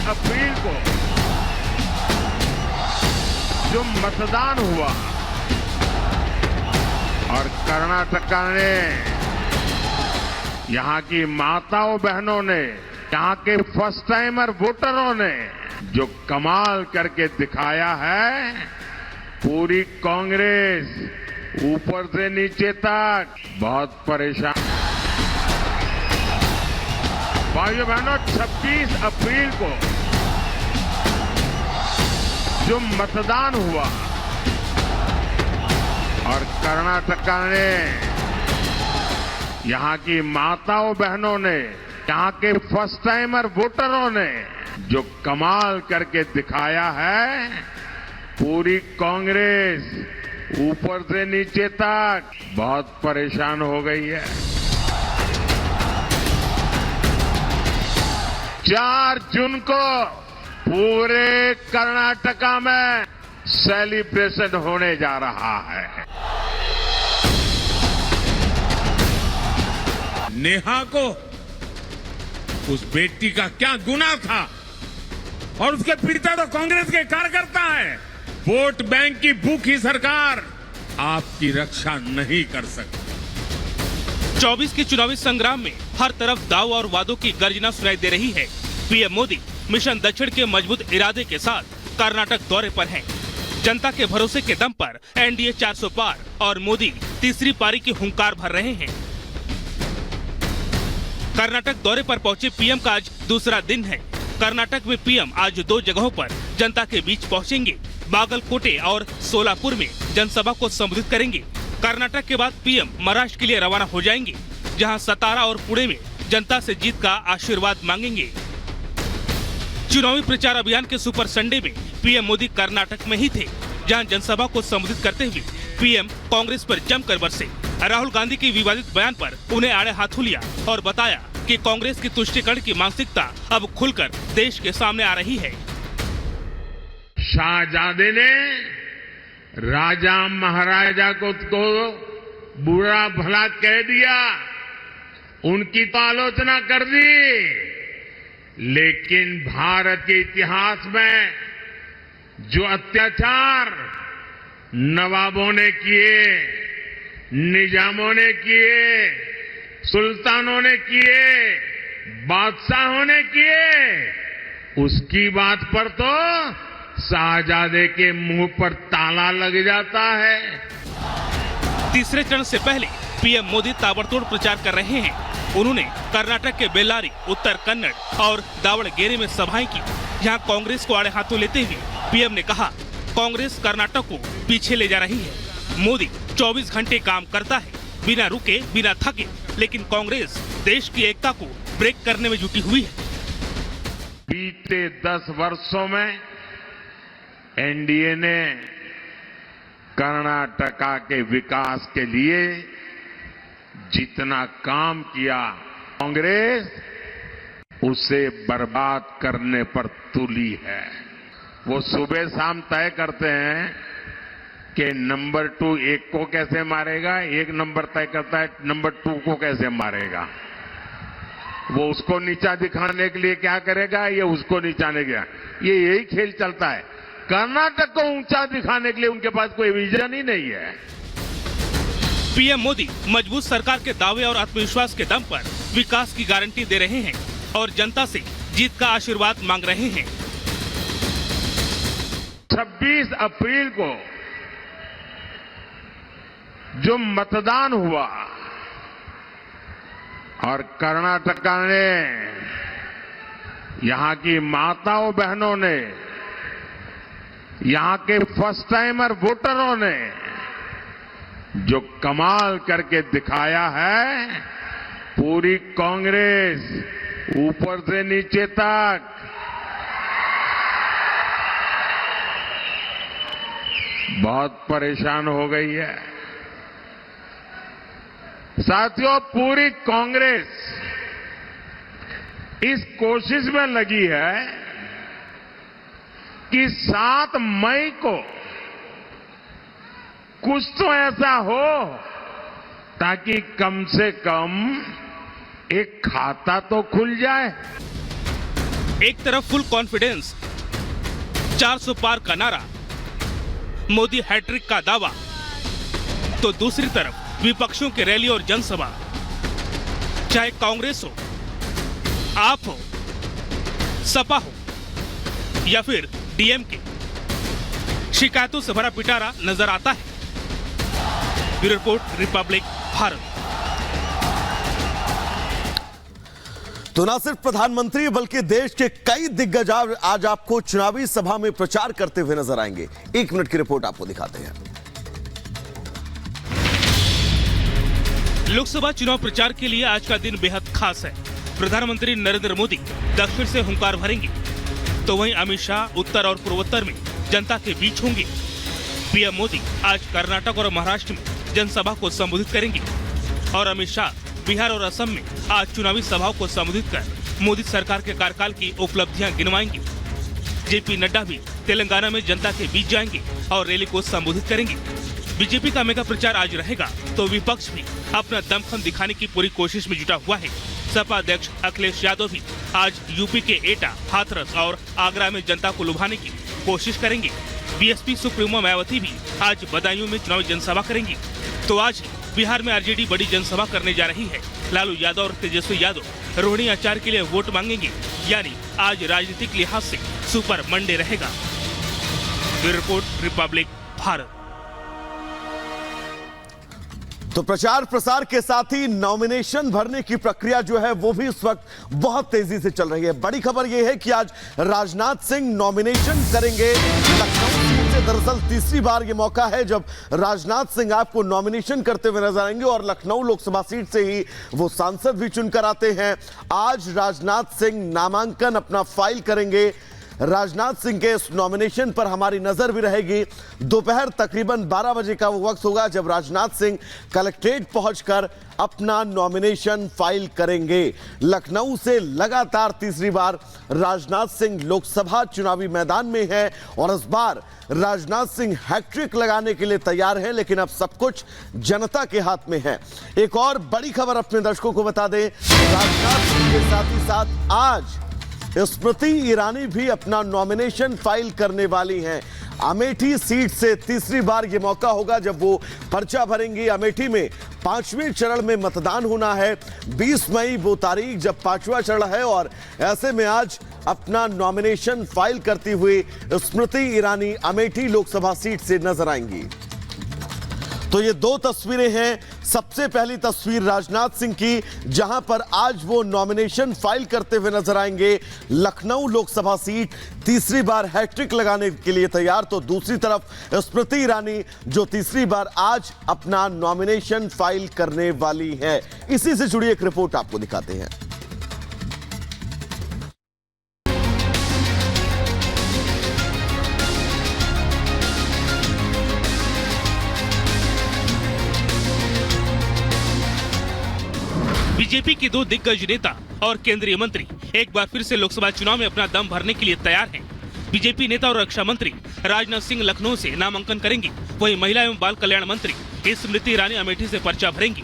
अप्रैल को जो मतदान हुआ और कर्नाटक ने यहां की माताओं बहनों ने, यहां के फर्स्ट टाइमर वोटरों ने जो कमाल करके दिखाया है, पूरी कांग्रेस ऊपर से नीचे तक बहुत परेशान। भाइयों बहनों, 26 अप्रैल को जो मतदान हुआ और कर्नाटक ने यहां की माताओं बहनों ने, यहां के फर्स्ट टाइमर वोटरों ने जो कमाल करके दिखाया है, पूरी कांग्रेस ऊपर से नीचे तक बहुत परेशान हो गई है। 4 जून को पूरे कर्नाटका में सेलिब्रेशन होने जा रहा है। नेहा को उस बेटी का क्या गुनाह था, और उसके पीड़िता तो कांग्रेस के कार्यकर्ता है। वोट बैंक की भूखी सरकार आपकी रक्षा नहीं कर सकती। 24 के चुनावी संग्राम में हर तरफ दाव और वादों की गर्जना सुनाई दे रही है। पीएम मोदी मिशन दक्षिण के मजबूत इरादे के साथ कर्नाटक दौरे पर हैं। जनता के भरोसे के दम पर एनडीए 400 पार और मोदी तीसरी पारी की हुंकार भर रहे हैं। कर्नाटक दौरे पर पहुंचे पीएम का आज दूसरा दिन है। कर्नाटक में पीएम आज 2 जगहों पर जनता के बीच पहुंचेंगे। बागलकोटे और सोलापुर में जनसभा को संबोधित करेंगे। कर्नाटक के बाद पीएम महाराष्ट्र के लिए रवाना हो जाएंगे, जहां सतारा और पुणे में जनता से जीत का आशीर्वाद मांगेंगे। चुनावी प्रचार अभियान के सुपर संडे में पीएम मोदी कर्नाटक में ही थे, जहां जनसभा को संबोधित करते हुए पीएम कांग्रेस पर जमकर बरसे। राहुल गांधी के विवादित बयान पर उन्हें आड़े हाथों लिया और बताया कि कांग्रेस की तुष्टीकरण की मानसिकता अब खुलकर देश के सामने आ रही है। शाहजादे ने राजा महाराजा को बुरा भला कह दिया, उनकी तो आलोचना कर दी, लेकिन भारत के इतिहास में जो अत्याचार नवाबों ने किए, निजामों ने किए, सुल्तानों ने किए, बादशाहों ने किए, उसकी बात पर तो शाहजादे के मुंह पर ताला लग जाता है। तीसरे चरण से पहले पीएम मोदी ताबड़तोड़ प्रचार कर रहे हैं। उन्होंने कर्नाटक के बेल्लारी, उत्तर कन्नड़ और दावणगेरे में सभाएं की। यहां कांग्रेस को आड़े हाथों लेते हुए पीएम ने कहा, कांग्रेस कर्नाटक को पीछे ले जा रही है। मोदी 24 घंटे काम करता है, बिना रुके, बिना थके, लेकिन कांग्रेस देश की एकता को ब्रेक करने में जुटी हुई है। बीते 10 वर्षों में एनडीए ने कर्नाटका के विकास के लिए जितना काम किया, कांग्रेस उसे बर्बाद करने पर तुली है। वो सुबह शाम तय करते हैं कि नंबर 2 1 को कैसे मारेगा, 1 नंबर तय करता है नंबर 2 को कैसे मारेगा। वो उसको नीचा दिखाने के लिए क्या करेगा, ये उसको नीचा नहीं गया, ये यही खेल चलता है। कर्नाटक को ऊंचा दिखाने के लिए उनके पास कोई विजन ही नहीं है। पीएम मोदी मजबूत सरकार के दावे और आत्मविश्वास के दम पर विकास की गारंटी दे रहे हैं और जनता से जीत का आशीर्वाद मांग रहे हैं। 26 अप्रैल को जो मतदान हुआ और कर्नाटक ने यहां की माताओं बहनों ने, यहां के फर्स्ट टाइमर वोटरों ने जो कमाल करके दिखाया है, पूरी कांग्रेस ऊपर से नीचे तक बहुत परेशान हो गई है। साथियों, पूरी कांग्रेस इस कोशिश में लगी है कि 7 मई को कुछ तो ऐसा हो ताकि कम से कम एक खाता तो खुल जाए। एक तरफ फुल कॉन्फिडेंस, 400 पार का नारा, मोदी हैट्रिक का दावा, तो दूसरी तरफ विपक्षों की रैली और जनसभा। चाहे कांग्रेस हो, आप हो, सपा हो या फिर डीएमके, शिकायतों से भरा पिटारा नजर आता है। Bureau report, Republic Bharat. तो न सिर्फ प्रधानमंत्री बल्कि देश के कई दिग्गज आज आपको चुनावी सभा में प्रचार करते हुए नजर आएंगे। 1 मिनट की रिपोर्ट आपको दिखाते हैं। लोकसभा चुनाव प्रचार के लिए आज का दिन बेहद खास है। प्रधानमंत्री नरेंद्र मोदी दक्षिण से हुंकार भरेंगे, तो वहीं अमित शाह उत्तर और पूर्वोत्तर में जनता के बीच होंगे। पीएम मोदी आज कर्नाटक और महाराष्ट्र में जनसभा को संबोधित करेंगे और अमित शाह बिहार और असम में आज चुनावी सभाओं को संबोधित कर मोदी सरकार के कार्यकाल की उपलब्धियां गिनवाएंगे। जेपी नड्डा भी तेलंगाना में जनता के बीच जाएंगे और रैली को संबोधित करेंगे। बीजेपी का मेगा प्रचार आज रहेगा, तो विपक्ष भी अपना दमखम दिखाने की पूरी कोशिश में जुटा हुआ है। सपा अध्यक्ष अखिलेश यादव भी आज यूपी के एटा, हाथरस और आगरा में जनता को लुभाने की कोशिश करेंगे। बीएसपी सुप्रीमो मायावती भी आज बदायूं में चुनावी जनसभा करेंगी। तो आज बिहार में आरजेडी बड़ी जनसभा करने जा रही है। लालू यादव और तेजस्वी यादव रोहिणी आचार के लिए वोट मांगेंगे, यानी आज राजनीतिक लिहाज से सुपर मंडे रहेगा। Bureau report, Republic Bharat. तो प्रचार प्रसार के साथ ही नॉमिनेशन भरने की प्रक्रिया जो है वो भी इस वक्त बहुत तेजी से चल रही है। बड़ी खबर यह है कि आज राजनाथ सिंह नॉमिनेशन करेंगे लखनऊ सीट से। दरअसल तीसरी बार ये मौका है जब राजनाथ सिंह आपको नॉमिनेशन करते हुए नजर आएंगे और लखनऊ लोकसभा सीट से ही वो सांसद भी चुनकर आते हैं। आज राजनाथ सिंह नामांकन अपना फाइल करेंगे। राजनाथ सिंह के इस नॉमिनेशन पर हमारी नजर भी रहेगी। दोपहर तकरीबन 12 बजे का वो वक्त होगा जब राजनाथ सिंह कलेक्ट्रेट पहुंचकर अपना नॉमिनेशन फाइल करेंगे। लखनऊ से लगातार तीसरी बार राजनाथ सिंह लोकसभा चुनावी मैदान में है और इस बार राजनाथ सिंह हैट्रिक लगाने के लिए तैयार हैं, लेकिन अब सब कुछ जनता के हाथ में है। एक और बड़ी खबर अपने दर्शकों को बता दें, राजनाथ सिंह के साथ ही साथ आज स्मृति ईरानी भी अपना नॉमिनेशन फाइल करने वाली हैं। अमेठी सीट से तीसरी बार यह मौका होगा जब वो पर्चा भरेंगी। अमेठी में 5वें चरण में मतदान होना है। 20 मई वो तारीख जब 5वां चरण है और ऐसे में आज अपना नॉमिनेशन फाइल करती हुई स्मृति ईरानी अमेठी लोकसभा सीट से नजर आएंगी। तो ये 2 तस्वीरें हैं। सबसे पहली तस्वीर राजनाथ सिंह की, जहां पर आज वो नॉमिनेशन फाइल करते हुए नजर आएंगे। लखनऊ लोकसभा सीट तीसरी बार हैट्रिक लगाने के लिए तैयार। तो दूसरी तरफ स्मृति ईरानी जो तीसरी बार आज अपना नॉमिनेशन फाइल करने वाली है। इसी से जुड़ी एक रिपोर्ट आपको दिखाते हैं। बीजेपी के 2 दिग्गज नेता और केंद्रीय मंत्री एक बार फिर से लोकसभा चुनाव में अपना दम भरने के लिए तैयार हैं। बीजेपी नेता और रक्षा मंत्री राजनाथ सिंह लखनऊ से नामांकन करेंगे, वहीं महिला एवं बाल कल्याण मंत्री स्मृति ईरानी अमेठी से पर्चा भरेंगी।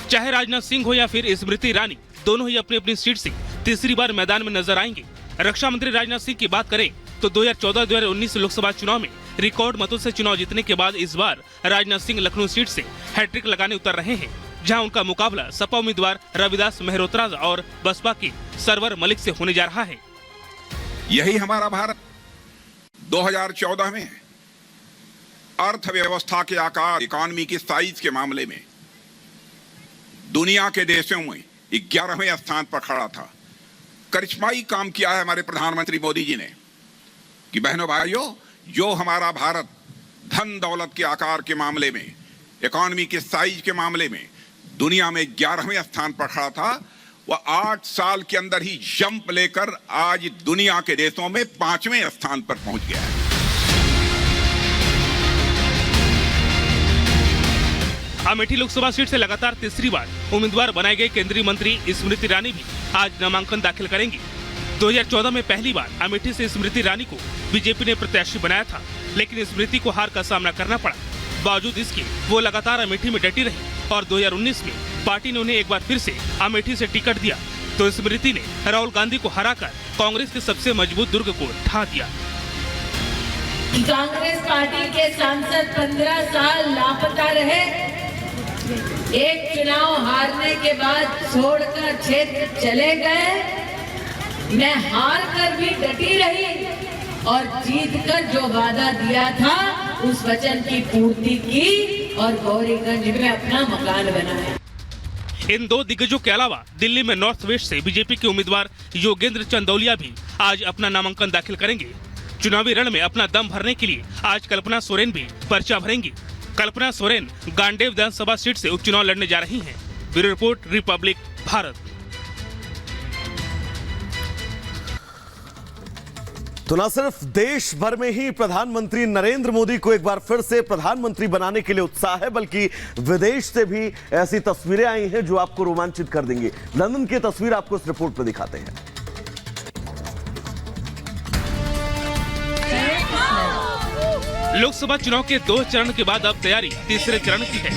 चाहे राजनाथ सिंह हो या फिर स्मृति ईरानी, दोनों ही अपनी अपनी सीट से तीसरी बार मैदान में नजर आएंगे। रक्षा मंत्री राजनाथ सिंह की बात करें तो 2014-2019 लोकसभा चुनाव में रिकॉर्ड मतों से चुनाव जीतने के बाद इस बार राजनाथ सिंह लखनऊ सीट से हैट्रिक लगाने उतर रहे हैं, जहां उनका मुकाबला सपा उम्मीदवार रविदास मेहरोत्रा और बसपा की सरवर मलिक से होने जा रहा है। यही हमारा भारत 2014 में अर्थव्यवस्था के आकार, इकोनॉमी की साइज के मामले में दुनिया के देशों में 11वें स्थान पर खड़ा था। करिश्माई काम किया है हमारे प्रधानमंत्री मोदी जी ने कि बहनों भाइयों, जो हमारा भारत धन दौलत के आकार के मामले में, इकोनॉमी के साइज के मामले में दुनिया में 11वें स्थान पर खड़ा था, वह 8 साल के अंदर ही जंप लेकर आज दुनिया के देशों में 5वें स्थान पर पहुंच गया है। अमेठी लोकसभा सीट से लगातार तीसरी बार उम्मीदवार बनाए गए केंद्रीय मंत्री स्मृति ईरानी भी आज नामांकन दाखिल करेंगी। 2014 में पहली बार अमेठी से स्मृति ईरानी को बीजेपी ने प्रत्याशी बनाया था, लेकिन स्मृति को हार का सामना करना पड़ा। बावजूद इसके वो लगातार अमेठी में डटी रही और 2019 में पार्टी ने उन्हें एक बार फिर से अमेठी से टिकट दिया तो स्मृति ने राहुल गांधी को हराकर कांग्रेस के सबसे मजबूत दुर्ग को ढा दिया। कांग्रेस पार्टी के सांसद 15 साल लापता रहे। एक चुनाव हारने के बाद छोड़कर क्षेत्र चले गए। मैं हार कर भी डटी रही और जीत कर जो वादा दिया था उस वचन की पूर्ति की और गौरीगंज में अपना मकान बनाया। इन दो दिग्गजों के अलावा दिल्ली में नॉर्थ वेस्ट से बीजेपी के उम्मीदवार योगेंद्र चंदौलिया भी आज अपना नामांकन दाखिल करेंगे। चुनावी रण में अपना दम भरने के लिए आज कल्पना सोरेन भी पर्चा भरेंगी। कल्पना सोरेन गांडेव विधानसभा सीट से उपचुनाव लड़ने जा रही हैं। Bureau report, Republic Bharat. तो न सिर्फ देश भर में ही प्रधानमंत्री नरेंद्र मोदी को एक बार फिर से प्रधानमंत्री बनाने के लिए उत्साह है, बल्कि विदेश से भी ऐसी तस्वीरें आई हैं जो आपको रोमांचित कर देंगी। लंदन की तस्वीर आपको इस रिपोर्ट पर दिखाते हैं। लोकसभा चुनाव के 2 चरण के बाद अब तैयारी तीसरे चरण की है।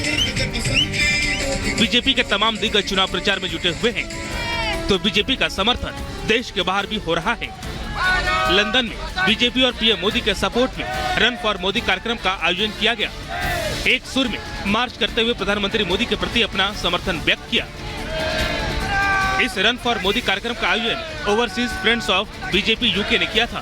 बीजेपी के तमाम दिग्गज चुनाव प्रचार में जुटे हुए हैं, तो बीजेपी का समर्थन देश के बाहर भी हो रहा है। लंदन में बीजेपी और पीएम मोदी के सपोर्ट में रन फॉर मोदी कार्यक्रम का आयोजन किया गया। एक सुर में मार्च करते हुए प्रधानमंत्री मोदी के प्रति अपना समर्थन व्यक्त किया। इस रन फॉर मोदी कार्यक्रम का आयोजन overseas friends of BJP UK ने किया था।